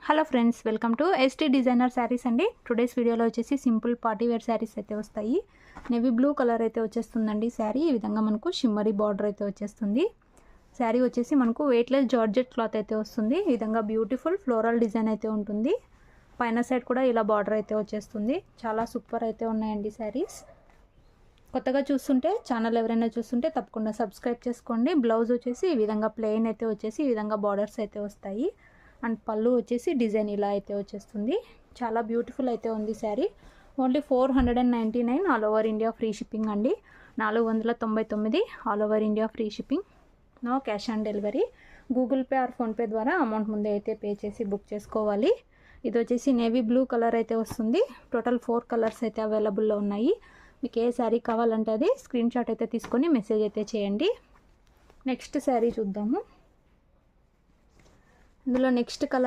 Hello friends, welcome to ST designer saris అండి. Today's వీడియోలో వచ్చేసి సింపుల్ పార్టీ వేర్ శారీస్ అయితే వస్తాయి. నేవీ బ్లూ కలర్ అయితే వచ్చేస్తుందండి శారీ. ఈ విధంగా మనకు షిమ్మరీ బార్డర్ అయితే వచ్చేస్తుంది. శారీ వచ్చేసి మనకు వెయిట్లెస్ జార్జెట్ క్లాత్ అయితే వస్తుంది. ఈ విధంగా బ్యూటిఫుల్ ఫ్లోరల్ డిజైన్ అయితే ఉంటుంది. పైన సైడ్ కూడా ఇలా బార్డర్ అయితే వచ్చేస్తుంది. చాలా సూపర్ అయితే ఉన్నాయండి శారీస్. కొత్తగా చూస్తుంటే ఛానల్ ఎవరైనా చూస్తుంటే తప్పకుండా సబ్స్క్రైబ్ చేసుకోండి. బ్లౌజ్ వచ్చేసి ఈ విధంగా ప్లెయిన్ అయితే వచ్చేసి ఈ విధంగా బార్డర్స్ అయితే వస్తాయి. అండ్ పళ్ళు వచ్చేసి డిజైన్ ఇలా అయితే వచ్చేస్తుంది. చాలా బ్యూటిఫుల్ అయితే ఉంది sari. Only 499 all over India free shipping అండి. 499 all over India free shipping. No cash on delivery. Google Pay or PhonePe ద్వారా అమౌంట్ ముందే అయితే పే చేసి బుక్ చేసుకోవాలి. ఇది వచ్చేసి నేవీ బ్లూ కలర్ అయితే వస్తుంది. టోటల్ 4 కలర్స్ అయితే అవైలబుల్లో ఉన్నాయి. మీకు ఏ శారీ కావాలంటే అది స్క్రీన్ షాట్ అయితే తీసుకొని మెసేజ్ అయితే చేయండి. నెక్స్ట్ శారీ చూద్దాము. ఇందులో నెక్స్ట్ కలర్